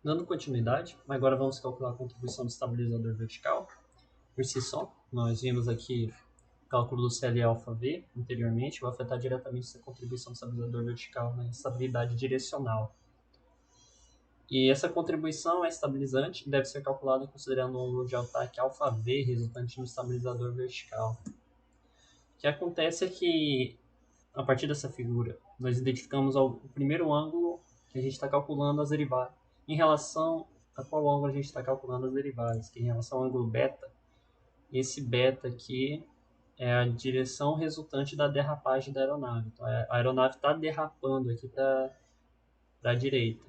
Dando continuidade, agora vamos calcular a contribuição do estabilizador vertical. Por si só, nós vimos aqui o cálculo do CL-alfa-V anteriormente, vai afetar diretamente essa contribuição do estabilizador vertical na estabilidade direcional. E essa contribuição é estabilizante e deve ser calculada considerando o ângulo de ataque alfa-V resultante no estabilizador vertical. O que acontece é que, a partir dessa figura, nós identificamos o primeiro ângulo que a gente está calculando as derivadas. Em relação a qual ângulo a gente está calculando as derivadas, que é em relação ao ângulo beta, esse beta aqui é a direção resultante da derrapagem da aeronave. Então, a aeronave está derrapando aqui para a direita.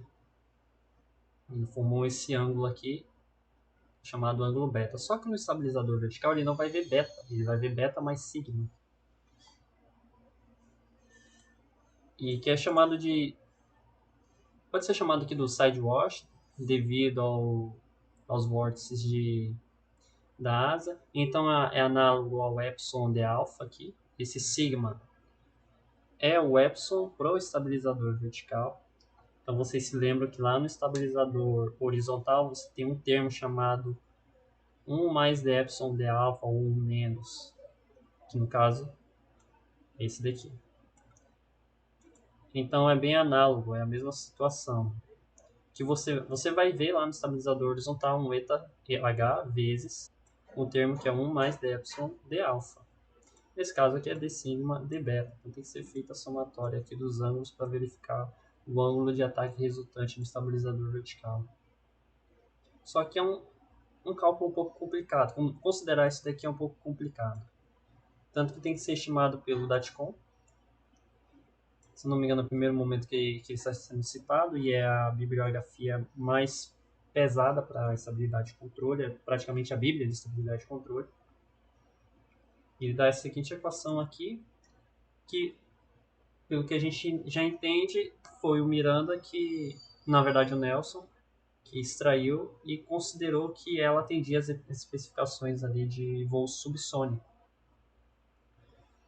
Ele formou esse ângulo aqui, chamado ângulo beta. Só que no estabilizador vertical ele não vai ver beta, ele vai ver beta mais sigma. E que é chamado de... pode ser chamado aqui do sidewash, devido aos vórtices da asa. Então é análogo ao epsilon de alfa aqui. Esse sigma é o epsilon para o estabilizador vertical. Então vocês se lembram que lá no estabilizador horizontal você tem um termo chamado 1 mais de epsilon de alfa ou 1 menos, que no caso é esse daqui. Então é bem análogo, é a mesma situação. Que você vai ver lá no estabilizador horizontal um eta h vezes um termo que é 1 mais de epsilon de alfa. Nesse caso aqui é de sigma de beta. Então tem que ser feita a somatória aqui dos ângulos para verificar o ângulo de ataque resultante no estabilizador vertical. Só que é um cálculo um pouco complicado. Considerar isso daqui é um pouco complicado. Tanto que tem que ser estimado pelo DATCOM. Se não me engano, é o primeiro momento que ele está sendo citado, e é a bibliografia mais pesada para estabilidade de controle, é praticamente a bíblia de estabilidade de controle. Ele dá essa seguinte equação aqui, que, pelo que a gente já entende, foi o Miranda que, na verdade o Nelson, que extraiu e considerou que ela atendia as especificações ali de voo subsônico.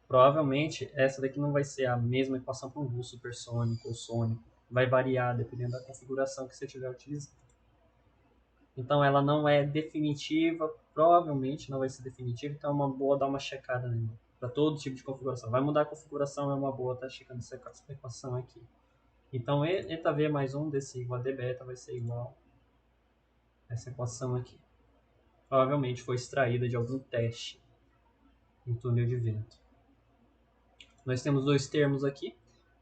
Provavelmente essa daqui não vai ser a mesma equação para um voo supersônico ou sônico. Vai variar dependendo da configuração que você estiver utilizando. Então ela não é definitiva, provavelmente não vai ser definitiva, então é uma boa dar uma checada nela. Para todo tipo de configuração. Vai mudar a configuração, é uma boa estar checando essa equação aqui. Então eta V mais 1 d sigma d beta vai ser igual a essa equação aqui. Provavelmente foi extraída de algum teste em túnel de vento. Nós temos dois termos aqui,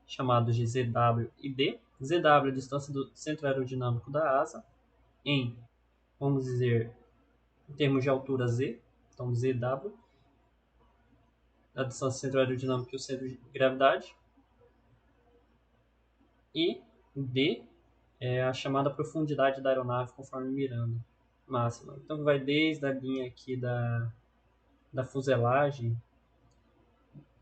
chamados de ZW e D. ZW é a distância do centro aerodinâmico da asa, em, vamos dizer, em termos de altura Z, então ZW, a distância do centro aerodinâmico e o centro de gravidade, e D é a chamada profundidade da aeronave conforme Miranda, máxima. Então vai desde a linha aqui da fuselagem,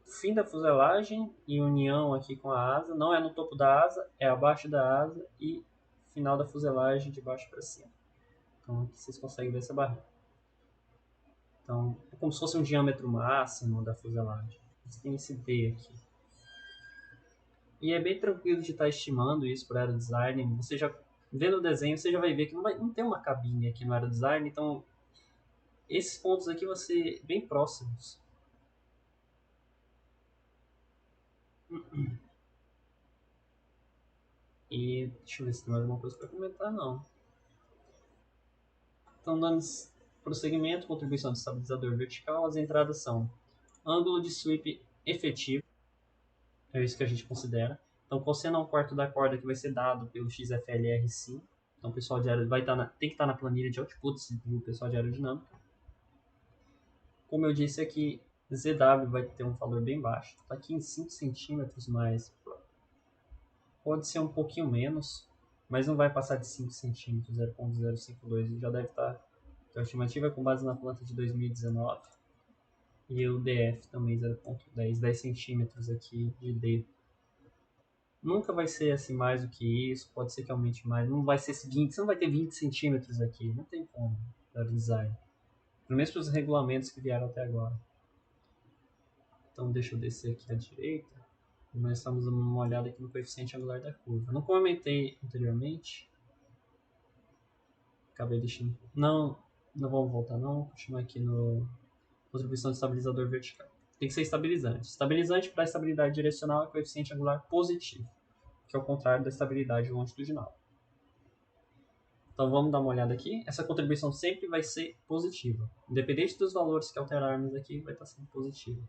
fim da fuselagem e união aqui com a asa, não é no topo da asa, é abaixo da asa e final da fuselagem de baixo para cima. Então aqui vocês conseguem ver essa barra. Então é como se fosse um diâmetro máximo da fuselagem. Você tem esse D aqui. E é bem tranquilo de estar estimando isso para aerodesign. Você já vendo o desenho, você já vai ver que não tem uma cabine aqui no aerodesign, então esses pontos aqui vão ser bem próximos. E deixa eu ver se tem mais alguma coisa para comentar, não. Então, dando prosseguimento, contribuição do estabilizador vertical, as entradas são ângulo de sweep efetivo, é isso que a gente considera. Então, cosseno ao quarto da corda que vai ser dado pelo XFLR5. Então, o pessoal de tem que estar na planilha de outputs do pessoal de aerodinâmica. Como eu disse aqui, ZW vai ter um valor bem baixo. Está aqui em 5 centímetros, mas pode ser um pouquinho menos, mas não vai passar de 5 centímetros, 0.052. Já deve estar... A estimativa é com base na planta de 2019. E o DF também 0.10, 10 centímetros aqui de D. Nunca vai ser assim mais do que isso, pode ser que aumente mais. Não vai ser 20, você não vai ter 20 centímetros aqui, não tem como para design. Pelo menos para os regulamentos que vieram até agora. Então deixa eu descer aqui à direita. Nós estamos dando uma olhada aqui no coeficiente angular da curva. Não comentei anteriormente, Acabei deixando. Não, não vamos voltar não. Continuar aqui no contribuição de estabilizador vertical. Tem que ser estabilizante. Estabilizante para estabilidade direcional é coeficiente angular positivo, que é o contrário da estabilidade longitudinal. Então vamos dar uma olhada aqui. Essa contribuição sempre vai ser positiva. Independente dos valores que alterarmos aqui, vai estar sendo positiva.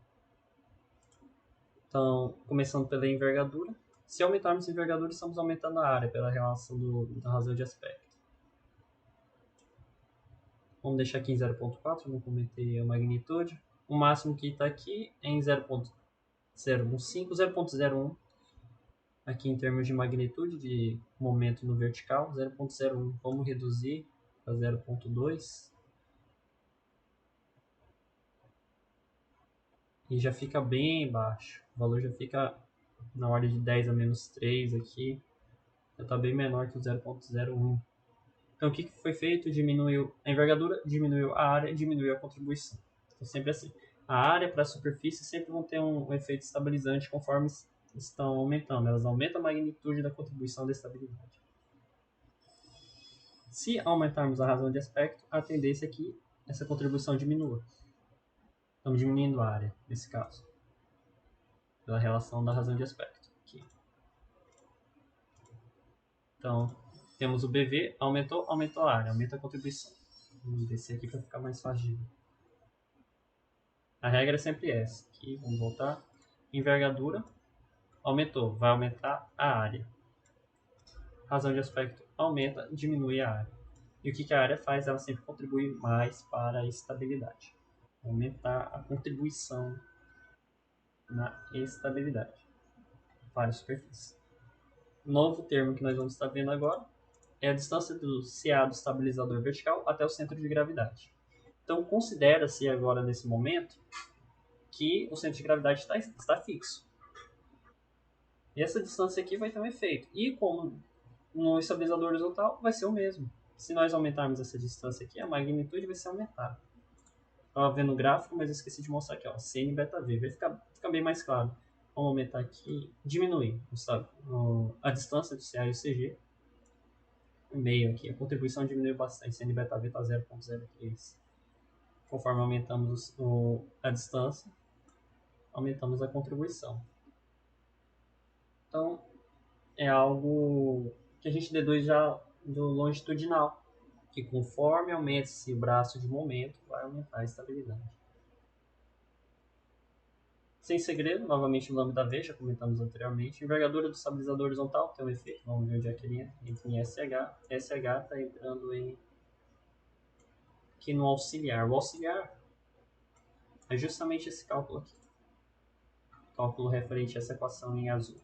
Então, começando pela envergadura. Se aumentarmos a envergadura, estamos aumentando a área pela relação da razão de aspecto. Vamos deixar aqui em 0.4, não comentei a magnitude. O máximo que está aqui é em 0.015, 0.01. Aqui em termos de magnitude de momento no vertical, 0.01. Vamos reduzir para 0.2. E já fica bem baixo. O valor já fica na ordem de 10 a menos 3 aqui. Já está bem menor que o 0.01. Então o que foi feito? Diminuiu a envergadura, diminuiu a área, diminuiu a contribuição. Então sempre assim. A área para a superfície sempre vão ter um efeito estabilizante conforme estão aumentando. Elas aumentam a magnitude da contribuição da estabilidade. Se aumentarmos a razão de aspecto, a tendência é que essa contribuição diminua. Estamos diminuindo a área, nesse caso, pela relação da razão de aspecto. Aqui. Então, temos o BV, aumentou a área, aumenta a contribuição. Vamos descer aqui para ficar mais fácil de ver. A regra é sempre essa. Aqui, vamos voltar. Envergadura, aumentou, vai aumentar a área. Razão de aspecto aumenta, diminui a área. E o que a área faz? Ela sempre contribui mais para a estabilidade. Aumentar a contribuição na estabilidade para a superfície. Novo termo que nós vamos estar vendo agora é a distância do CA do estabilizador vertical até o centro de gravidade. Então, considera-se agora, nesse momento, que o centro de gravidade está fixo. E essa distância aqui vai ter um efeito. E como no estabilizador horizontal, vai ser o mesmo. Se nós aumentarmos essa distância aqui, a magnitude vai ser aumentada. Estava vendo o gráfico, mas eu esqueci de mostrar aqui. Ó, Cn beta V. Vai ficar bem mais claro. Vamos aumentar aqui, diminuir sabe? A distância do CA e o CG. Meio aqui. A contribuição diminuiu bastante. Cn beta V está 0.03. Conforme aumentamos a distância, aumentamos a contribuição. Então, é algo que a gente deduz já do longitudinal, que conforme aumenta-se o braço de momento, vai aumentar a estabilidade. Sem segredo, novamente o lambda V, já comentamos anteriormente. Envergadura do estabilizador horizontal tem um efeito, vamos ver onde é que ele entra. Entra em SH. SH está entrando aqui no auxiliar. O auxiliar é justamente esse cálculo aqui. Cálculo referente a essa equação em azul.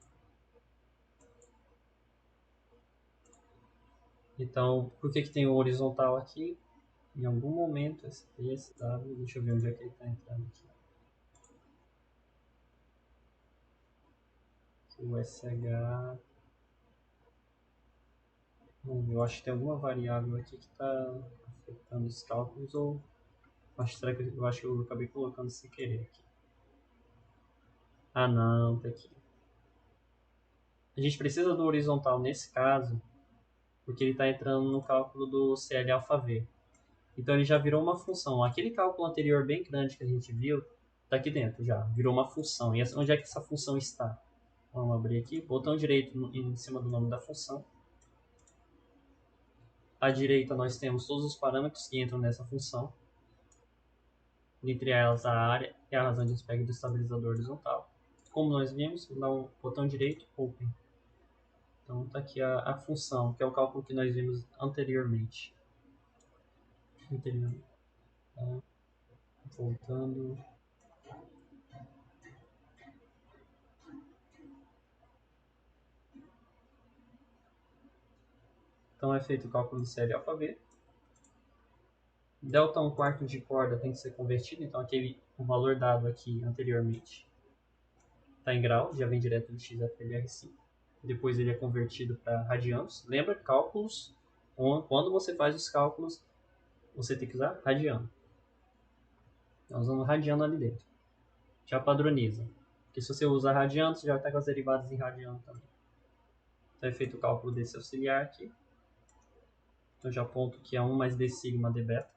Então, por que tem o horizontal aqui? Em algum momento, esse W, deixa eu ver onde é que ele está entrando aqui. O SH. Eu acho que tem alguma variável aqui que está afetando os cálculos, ou eu acho que eu acabei colocando sem querer aqui. Ah, não, tá aqui. A gente precisa do horizontal nesse caso, porque ele está entrando no cálculo do CL alfa V. Então ele já virou uma função. Aquele cálculo anterior bem grande que a gente viu, está aqui dentro já. Virou uma função. E onde é que essa função está? Vamos abrir aqui. Botão direito em cima do nome da função. À direita nós temos todos os parâmetros que entram nessa função. Dentre elas a área e a razão de aspecto do estabilizador horizontal. Como nós vimos, dá um botão direito, Open. Então está aqui a função, que é o cálculo que nós vimos anteriormente. Então, voltando. Então é feito o cálculo do CL alfa V. Delta 1 quarto de corda tem que ser convertido, então o valor dado aqui anteriormente está em grau, já vem direto do XFLR5. Depois ele é convertido para radianos. Lembra, cálculos, quando você faz os cálculos, você tem que usar radiano. Nós usamos radiano ali dentro. Já padroniza. Porque se você usa radiano, você já está com as derivadas em radiano também. Então é feito o cálculo desse auxiliar aqui. Então já aponto que é 1 mais d sigma d beta.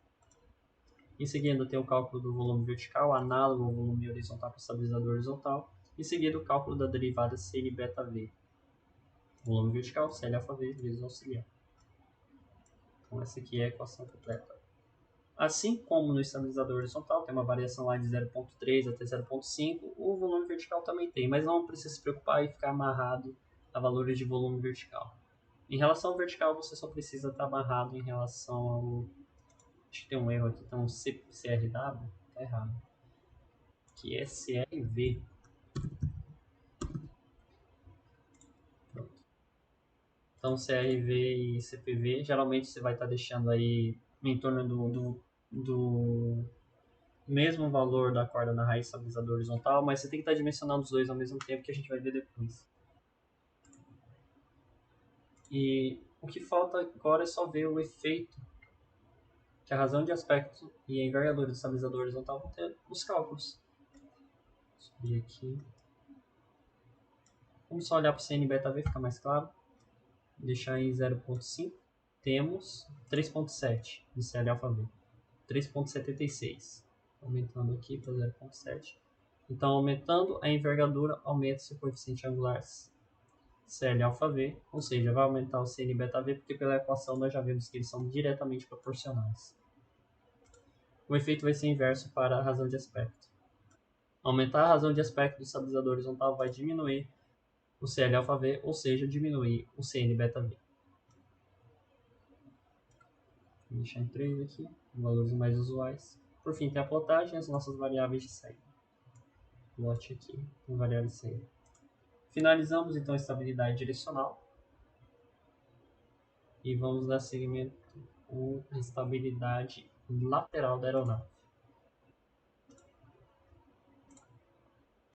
Em seguida tem o cálculo do volume vertical, análogo ao volume horizontal para o estabilizador horizontal. Em seguida o cálculo da derivada Cn beta v. Volume vertical, Cl alfa v vezes auxiliar. Então essa aqui é a equação completa. Assim como no estabilizador horizontal tem uma variação lá de 0,3 até 0,5, o volume vertical também tem, mas não precisa se preocupar e ficar amarrado a valores de volume vertical. Em relação ao vertical, você só precisa estar amarrado em relação ao... Acho que tem um erro aqui, tem um CRW, tá errado. Que é CRV. Pronto. Então CRV e CPV, geralmente você vai estar deixando aí em torno do mesmo valor da corda na raiz estabilizador horizontal, mas você tem que estar dimensionando os dois ao mesmo tempo, que a gente vai ver depois. E o que falta agora é só ver o efeito que a razão de aspecto e a envergadura do estabilizador horizontal vão ter nos cálculos. Vou subir aqui. Vamos só olhar para o CN beta V, fica mais claro. Deixar em 0.5. Temos 3.7 de CL alfa V. 3.76. Aumentando aqui para 0.7. Então, aumentando a envergadura, aumenta-se o coeficiente angular Cl alfa V, ou seja, vai aumentar o Cn beta V, porque pela equação nós já vemos que eles são diretamente proporcionais. O efeito vai ser inverso para a razão de aspecto. Aumentar a razão de aspecto do estabilizador horizontal vai diminuir o Cl alfa V, ou seja, diminuir o Cn beta V. Vou deixar em 3 aqui, valores mais usuais. Por fim, tem a plotagem e as nossas variáveis de saída. Plot aqui, com variável de saída. Finalizamos então a estabilidade direcional. E vamos dar seguimento à estabilidade lateral da aeronave.